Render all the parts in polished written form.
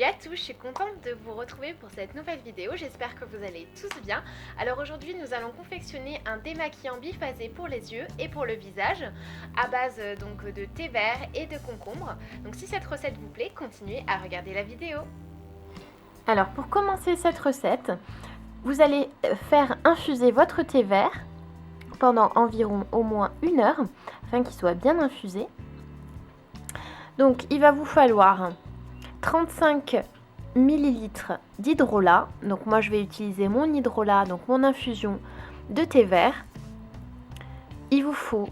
Salut à tous, je suis contente de vous retrouver pour cette nouvelle vidéo, j'espère que vous allez tous bien. Alors aujourd'hui nous allons confectionner un démaquillant biphasé pour les yeux et pour le visage à base donc de thé vert et de concombre. Donc si cette recette vous plaît, continuez à regarder la vidéo. Alors pour commencer cette recette, vous allez faire infuser votre thé vert pendant environ au moins 1 heure afin qu'il soit bien infusé. Donc il va vous falloir 35 ml d'hydrolat. Donc moi je vais utiliser mon hydrolat, donc mon infusion de thé vert. Il vous faut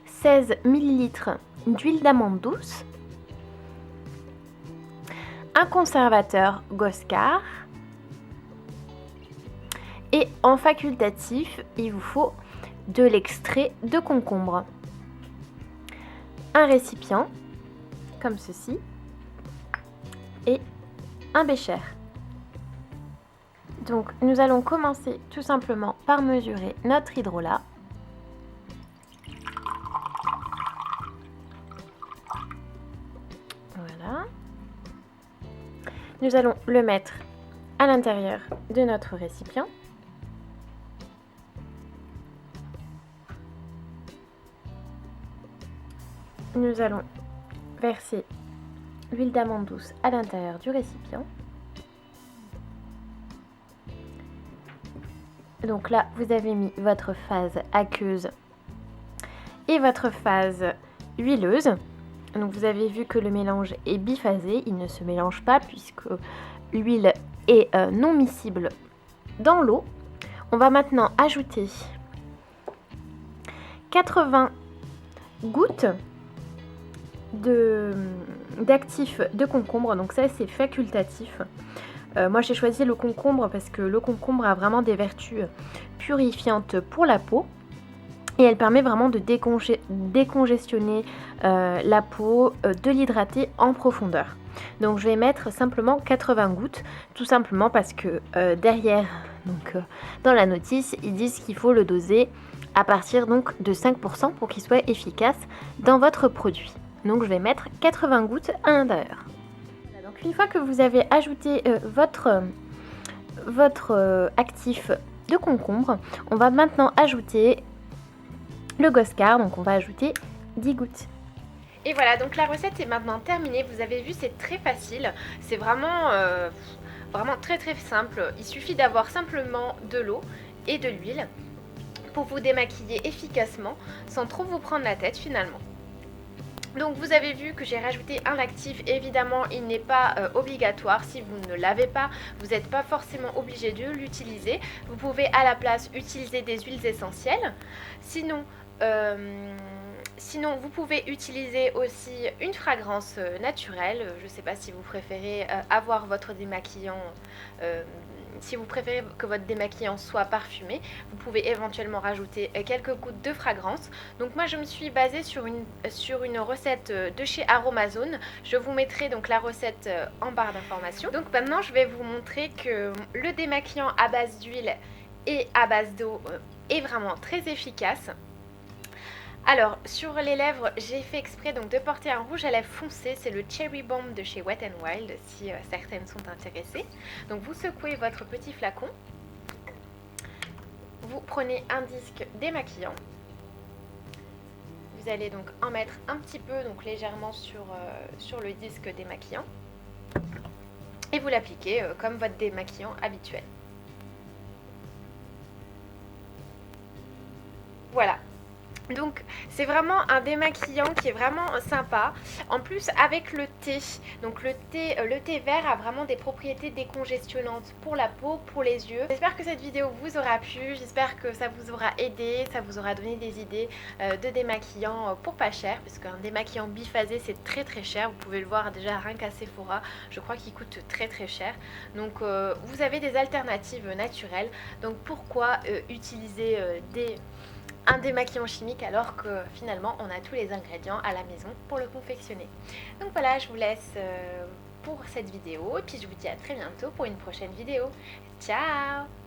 16 ml d'huile d'amande douce, un conservateur Goscard et en facultatif, il vous faut de l'extrait de concombre. Un récipient comme ceci et un bécher. Donc nous allons commencer tout simplement par mesurer notre hydrolat. Voilà. Nous allons le mettre à l'intérieur de notre récipient. Nous allons verser l'huile d'amande douce à l'intérieur du récipient. Donc là, vous avez mis votre phase aqueuse et votre phase huileuse. Donc vous avez vu que le mélange est biphasé, il ne se mélange pas puisque l'huile est non miscible dans l'eau. On va maintenant ajouter 80 gouttes d'actif de concombre, donc ça c'est facultatif. Moi j'ai choisi le concombre parce que le concombre a vraiment des vertus purifiantes pour la peau et elle permet vraiment de décongestionner la peau, de l'hydrater en profondeur. Donc je vais mettre simplement 80 gouttes, tout simplement parce que derrière, donc, dans la notice, ils disent qu'il faut le doser à partir donc de 5% pour qu'il soit efficace dans votre produit. Donc je vais mettre 80 gouttes à l'intérieur. Voilà, donc une fois que vous avez ajouté votre actif de concombre, on va maintenant ajouter le Goscard, donc on va ajouter 10 gouttes. Et voilà, donc la recette est maintenant terminée, vous avez vu c'est très facile, c'est vraiment très simple. Il suffit d'avoir simplement de l'eau et de l'huile pour vous démaquiller efficacement sans trop vous prendre la tête finalement. Donc vous avez vu que j'ai rajouté un actif, évidemment il n'est pas obligatoire, si vous ne l'avez pas, vous n'êtes pas forcément obligé de l'utiliser. Vous pouvez à la place utiliser des huiles essentielles, sinon vous pouvez utiliser aussi une fragrance naturelle. Je ne sais pas si vous préférez avoir votre démaquillant, si vous préférez que votre démaquillant soit parfumé, vous pouvez éventuellement rajouter quelques gouttes de fragrance. Donc moi je me suis basée sur une recette de chez Aromazone. Je vous mettrai donc la recette en barre d'informations. Donc maintenant je vais vous montrer que le démaquillant à base d'huile et à base d'eau est vraiment très efficace. Alors sur les lèvres, j'ai fait exprès donc de porter un rouge à lèvres foncé, c'est le Cherry Bomb de chez Wet n Wild si certaines sont intéressées. Donc vous secouez votre petit flacon, vous prenez un disque démaquillant, vous allez donc en mettre un petit peu, donc légèrement sur le disque démaquillant et vous l'appliquez comme votre démaquillant habituel. Voilà. Donc c'est vraiment un démaquillant qui est vraiment sympa. En plus avec le thé, donc le thé vert a vraiment des propriétés décongestionnantes pour la peau, pour les yeux. J'espère que cette vidéo vous aura plu, j'espère que ça vous aura aidé, ça vous aura donné des idées de démaquillant pour pas cher, parce qu'un démaquillant biphasé c'est très cher, vous pouvez le voir déjà rien qu'à Sephora, je crois qu'il coûte très cher. Donc vous avez des alternatives naturelles, donc pourquoi utiliser un démaquillant chimique alors que finalement on a tous les ingrédients à la maison pour le confectionner. Donc voilà, je vous laisse pour cette vidéo et puis je vous dis à très bientôt pour une prochaine vidéo. Ciao!